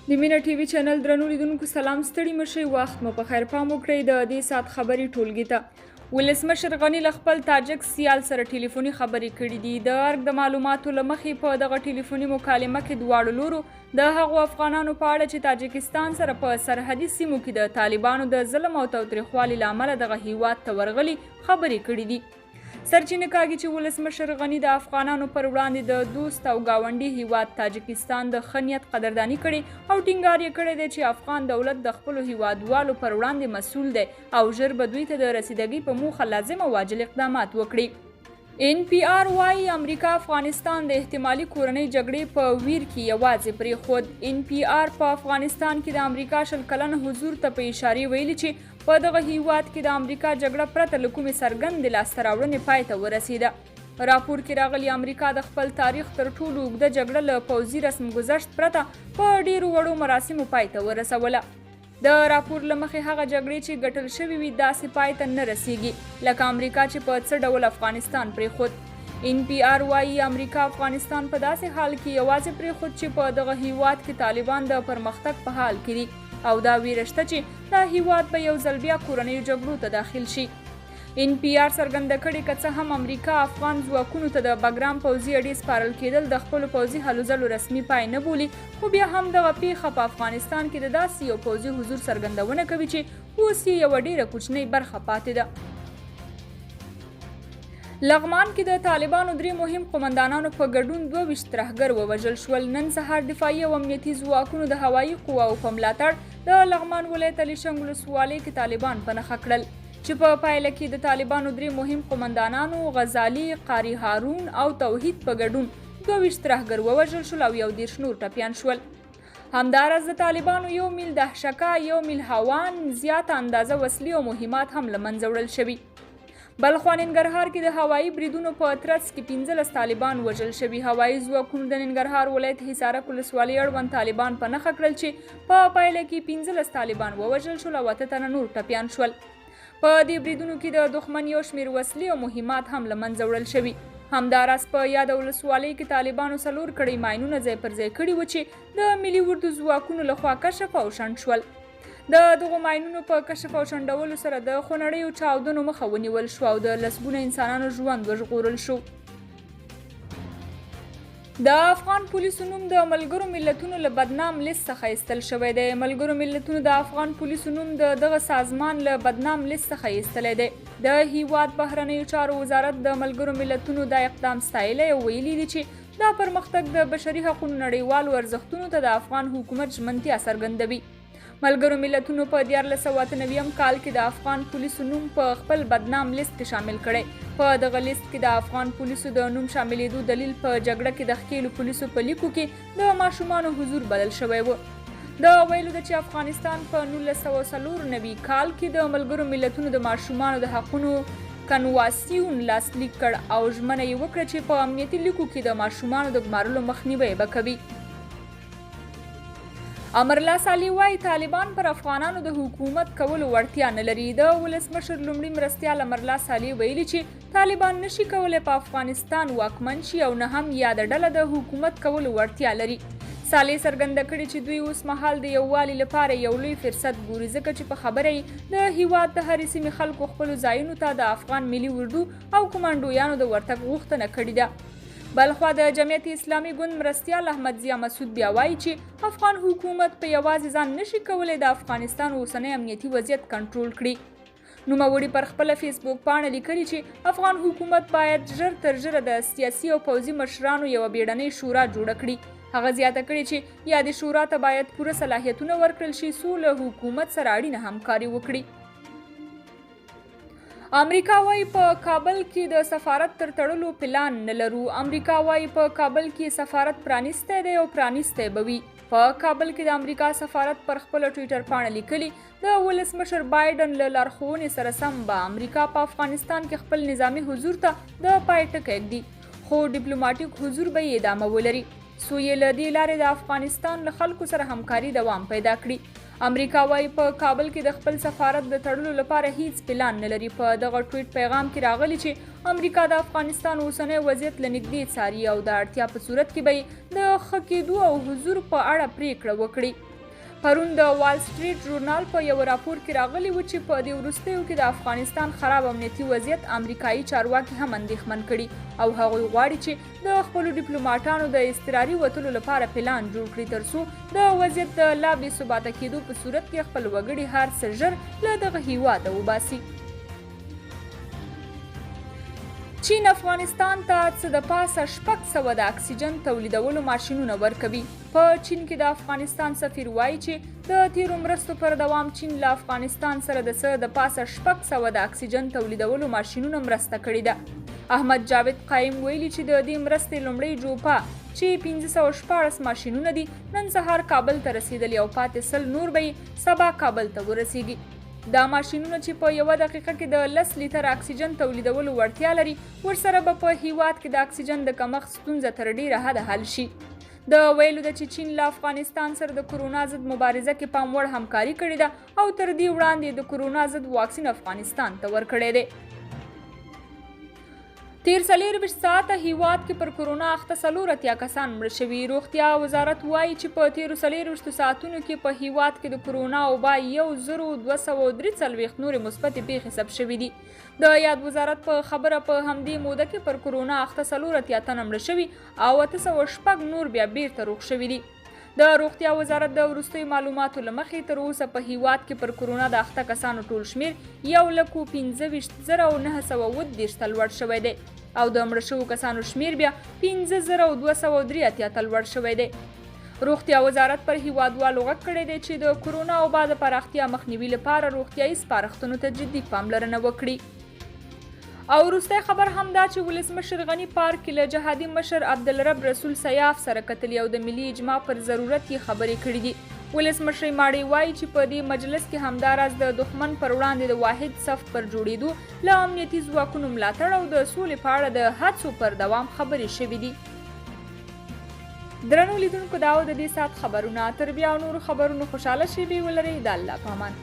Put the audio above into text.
د مینا ټي وي چینل درنو لیدونکو سلام ستړي مشئ وخت مو په خیر پام وکړئ د دې سات خبري ټولګي ته ولسمشر غني له خپل تاجک سیال سره ټلیفوني خبرې کړې دي د ارګ د معلوماتو له مخې په دغه ټلیفوني مکالمه کې دواړو لورو د هغو افغانانو په اړه چې تاجکستان سره په سرحدي سیمو کې د طالبانو د ظلم او تاوتریخوالي له امله دغه هیواد ته ورغلي خبرې کړې دي سرچینه کاږي چې ولسمشر غني د افغانانو پر وړاندې د دوست او گاونډي هیواد تاجکستان د ښه نیت قدرداني کړې او ټینګار یې کړی دی چې افغان دولت د خپلو هیوادوالو پر وړاندې مسؤل دی او ژر به دوی ته د رسیدګۍ په موخه لازم او واجب اقدامات وکړي NPR وايي امریکا افغانستان د احتمالي کورنۍ جګړې په ویر کې یوازې پرېښود NPR په افغانستان کې د امریکا شل کلن حضور ته په اشارې ویلي چې په دغه هیواد کې د امریکا جګړه پرته له کومې څرګندې لاسته راوړنې پای ته ورسېده راپور کې راغلي امریکا د خپل تاریخ تر ټولو اوږده جګړه له پوځي رسم ګذشت پرته په ډېرو وړو مراسمو پای ته ورسوله د راپور له مخې هغه جګړې چې ګټل شوې وي داسې پای ته نه رسیږي لکه امریکا چې په څه ډول افغانستان پرېښود NPR وايي امریکا افغانستان په داسې حال کې یوازې پرېښود چې په دغه هیواد کې طالبان د پرمختګ په حال کې دي او دا ویره شته چې دا هیواد به یو ځل بیا کورنیو جګړو ته داخل شي NPR څرګنده کړې که څه هم امریکا افغان ځواکونو ته د بګرام پوځي اډې سپارل کېدل د خپلو پوځي هلو ځلو رسمي پای نه بولي خو بیا هم دغه پیښه په افغانستان کې د داسې یو پوځي حضور څرګندونه کوي چې اوس یې یوه ډېره کوچنۍ برخه پاتې ده لغمان کې د طالبانو 3 مهم قومندانانو په ګډون 22 ترهګر ووژل شول نن سهار دفاعي او امنیتي ځواکونو د هوایي قواو په ملاتړ د لغمان ولایت الیشنګ ولسوالۍ کې طالبان په نښه کړل چې په پایله کې د طالبانو 3 مهم قومندانانو غزالي قاری هارون او توحید په ګډون 22 ترهګر ووژل شول او 11 نور ټپیان شول همداراز د طالبانو 1 میل دهشکه 1 میل هاوان زیاته اندازه وسلې او مهمات هم له منځه وړل شوي بلخوا ننګرهار کې د هوایي بریدونو په ترڅ کې 15 طالبان وژل شوي هوایي ځواکونو د ننګرهار ولایت حصارک ولسوالۍ اړوند طالبان په نښه کړل چې په پایله کې 15 طالبان ووژل شول او 8 تنه نور ټپیان شول په دې بریدونو کې د دښمن یو شمېر وسلې او مهمات هم له منځه وړل شوي همداراز په یاده ولسوالۍ کې طالبانو 4 کړۍ ماینونه ځای پر ځای کړي و چې د ملي اردو ځواکونو لخوا کشف او شنډ شول د دغو ماینونو په کشف او شنډولو سره د خونړیو چاودنو مخه ونیول شو او د لسګونه انسانانو ژوند وژغورل شو د افغان پولیسو نوم د ملګرو ملتونو له بدنام لیست څخه ایستل شوی دی ملګرو ملتونو د افغان پولیسو نوم د دغه سازمان له بدنام لیست څخه ایستلی دی د هیواد بهرنیو چارو وزارت د ملګرو ملتونو دا اقدام ستایلی او ویلي دي چې دا پرمختګ د بشري حقوقو نړیوالو ارزښتونو ته د افغان حکومت ژمنتیا څرګندوي ملګرو ملتونو په 1498 کال کې د افغان پولیسو نوم په خپل بدنام لیست کې شامل کړی په دغه لیست کې د افغان پولیسو د نوم شاملېدو دلیل په جګړه کې د ښکېلو پولیسو په لیکو کې د ماشومانو حضور بدل شوی و د ویلو ده چې افغانستان په 1994 کال کې د ملګرو ملتونو د ماشومانو د حقونو کنوانسیون لاسلیک کړ او ژمنه یې وکړه چې په امنیتي لیکو کې د ماشومانو د ګمارلو مخنیوی به کوي امرالله صالح وايي طالبان پر افغانانو د حکومت کولو وړتیا نه لري د ولسمشر لومړي مرستیال امرالله صالح ویلي چې طالبان نشي کولی په افغانستان واکمن شي او نه هم یاده ډله د حکومت کولو وړتیا لري صالح څرګنده کړې چې دوی اوس مهال د یووالي لپاره یو لوی فرصت ګوري ځکه چې په خبره یې د هیواد د هرې سیمې خلکو خپلو ځایونو ته د افغان ملي اردو او کمانډویانو د ورتګ غوښتنه کړې ده بلخوا د جمعیت اسلامي ګوند مرستیال احمد ضیا مسعود بیا وایي چې افغان حکومت په یوازې ځان نشي کولی د افغانستان اوسنی امنیتي وضعیت کنټرول کړي نوموړي پر خپله فیسبوک پاڼه لیکلي چې افغان حکومت باید ژر تر ژره د سیاسي او پوځي مشرانو یوه بیړنۍ شورا جوړه کړي هغه زیاته کړې چې یادې شورا ته باید پوره صلاحیتونه ورکړل شي څو له حکومت سره اړینه همکاري وکړي امریکا وايي په کابل کې د سفارت تر تړلو پلان نه لرو امریکا وايي په کابل کې سفارت پرانیستی دی او پرانیستی به وي په کابل کې د امریکا سفارت پر خپله ټویټر پاڼه لیکلي د ولسمشر بایډن له لارښوونې سره سم به امریکا په افغانستان کې خپل نظامي حضور ته د پای ټکی ږدي خو ډیپلوماټیک حضور به یې ادامه ولري څو یې له دې لارې د افغانستان له خلکو سره همکاري دوام پیدا کړي امریکا وايي په کابل کې د خپل سفارت د تړلو لپاره هیڅ پلان نه لري په دغه ټویټ پیغام کې راغلی چې امریکا د افغانستان اوسنی وضعیت له نږدې څاري او د اړتیا په صورت کې به د ښه کېدو او حضور په اړه پریکړه وکړي پرون د وال سټریټ ژورنال په یو راپور کې راغلی و چې په دې وروستیو کې د افغانستان خراب امنیتي وضعیت امریکایي چارواکي هم اندېښمن کړي او هغوی غواړي چې د خپلو ډیپلوماټانو د اضطراري وتلو لپاره پلان جوړ کړي ترڅو د وضعیت د لا بې ثباته کېدو په صورت کې خپل وګړي هر څه ژر له دغه هیواده وباسي. چین افغانستان ته څه د پاسه 600 د اکسیجن تولیدولو ماشینونه ورکوي. په چین کې د افغانستان سفیر وایي چې د تیرو مرستو پر دوام چین له افغانستان سره د څه د پاسه 600 د اکسیجن تولیدولو ماشینونه مرسته کړې ده. احمد جاوید قایم ویلي چې د دې مرستې لومړۍ جوپه چې 514 ماشینونه دي نن سهار کابل ته رسیدلي او پاتې 100 نور به سبا کابل ته ورسیږي. دا ماشینونه چې په یوه دقیقه کې د 10 لیټر اکسیجن تولیدولو وړتیا لري ورسره به په هیواد کې د اکسیجن د کمښت ستونزه تر ډیره حده حل شي. د ویلو ده چې چین له افغانستان سره د کرونا ضد مبارزه کې پام وړ همکاري کړې ده او تر دې وړاندې د کرونا ضد واکسین افغانستان ته ورکړی دی. تیر 24 ساعته هیواد کې پر کرونا اخته 4 کسان مړه شوي. روغتیا وزارت وایي چې په تیرو 24 ساعتونو کې په هیواد کې د کرونا وبا 1243 نورې مثبتې پیښې ثبت شوي دي. د یاد وزارت په خبره په همدې موده کې پر کرونا اخته 4 تنه مړه شوي او 806 نور بیا بیرته روغ شوي دي. د روغتیا وزارت د وروستیو معلوماتو له مخې تر اوسه په هیواد کې پر کرونا د اخته کسانو ټول شمیر 1,25,930 ته لوړ شوی دی او د مړه شوو کسانو شمیر بیا 5,283 ته لوړ شوی دی. روغتیا وزارت پر هیوادوالو غږ کړی دی چې د کرونا وبا د پراختیا مخنیوي لپاره روغتیایي سپارښتنو ته جدي پاملرنه وکړي. او وروستی خبر هم دا چې ولسمشر غني پارک کې له جهادي مشر عبدالرب رسول سیاف سره کتلي او د ملي اجماع پر ضرورت یې خبرې کړې دي. ولسمشر ماړی وایي چې په دې مجلس کې همداراز د دښمن پر وړاندې د واحد صف پر جوړېدو له امنیتي ځواکونو ملاتړ او د سولې په اړه د هڅو پر دوام خبرې شوې دي. درنو لیدونکو دا و د دې ساعت خبرونه. تر بیا نورو خبرونو خوشحاله شئ. ولرئ د الله په امان.